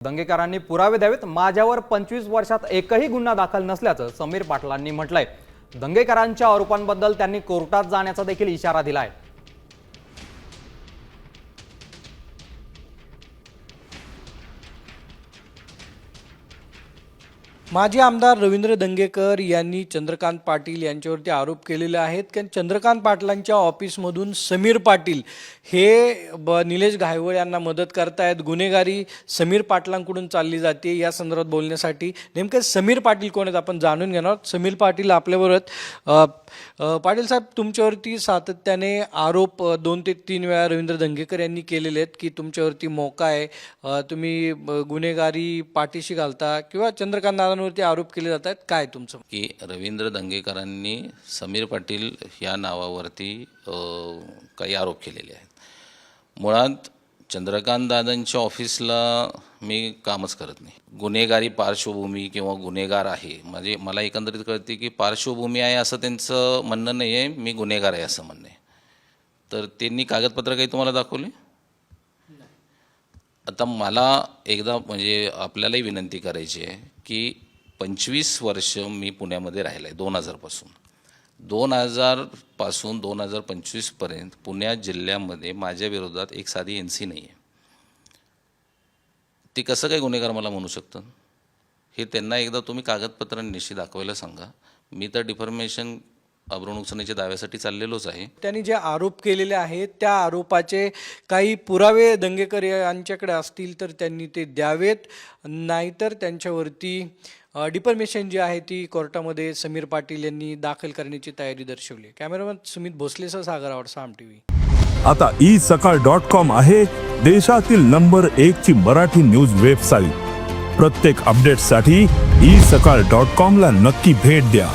दंगेकरांनी पुरावे द्यावेत। माझ्यावर 25 वर्षात एकही गुन्हा दाखल नसल्याचं समीर पाटलांनी म्हटलंय। दंगेकरांच्या आरोपांबद्दल त्यांनी कोर्टात जाण्याचा देखील इशारा दिलाय। माजी आमदार रवींद्र दंगेकर यांनी चंद्रकांत पाटील यांच्यावरती आरोप केलेले आहेत की चंद्रकांत पाटलांच्या ऑफिसमधून समीर पाटील हे निलेश घायवळ यांना मदत करतायत। गुन्हेगारी समीर पाटलांकडून चालली जाते। या संदर्भात बोलण्यासाठी नेमके समीर पाटील कोण आहेत आपण जाणून घेणार आहोत। समीर पाटील आपल्याबरोबर। पाटील साहेब, तुमच्यावरती सातत्याने आरोप 2 ते 3 वेळा रवींद्र दंगेकर यांनी केलेले आहेत की तुमच्यावरती मोका आहे, तुम्ही गुन्हेगारी पाठीशी घालता किंवा चंद्रकांत वरती आरोप केले जातात। काय तुमचं की रवींद्र दंगेकरांनी समीर पाटील या नावावरती काही आरोप केलेले आहेत। मुळात चंद्रकांत दादांच्या ऑफिसला मी कामच करत नाही। गुन्हेगारी पार्श्वभूमी किंवा गुन्हेगार आहे म्हणजे मला एकंदरीत कळते की पार्श्वभूमी आहे असं त्यांचं म्हणणं नाही आहे, मी गुन्हेगार आहे असं म्हणणं आहे। तर त्यांनी कागदपत्र काही तुम्हाला दाखवले? आता मला एकदा म्हणजे आपल्यालाही विनंती करायची आहे की 25 वर्ष मी पुण्यामध्ये राहिलो आहे 2000 पासून 2025 पर्यंत पुणे जिल्ह्यामध्ये माझ्या विरोधात एक साधी एनसी नाही आहे। ती कसं काय गुन्हेगार मला म्हणू शकतात? हे त्यांना एकदा तुम्ही कागदपत्रांनिशी दाखवायला सांगा। मी तर डिफॉर्मेशन अब्रू नुकसानीच्या दाव्यासाठी चाललेलोच आहे। त्यांनी जे आरोप केलेले आहेत त्या आरोपाचे काही पुरावे दंगेकर यांच्याकडे असतील तर त्यांनी ते द्यावेत, नाहीतर त्यांच्यावरती डिफॉर्मेशन जी आहे ती कोर्टामध्ये समीर पाटील यांनी दाखल करण्याची तयारी दर्शवली। कॅमेरामॅन सुमित भोसलेसह सागर आवड, साम टीव्ही। आता isakal.com आहे देशातील नंबर 1 ची मराठी न्यूज वेबसाईट। प्रत्येक अपडेटसाठी isakal.com ला नक्की भेट द्या।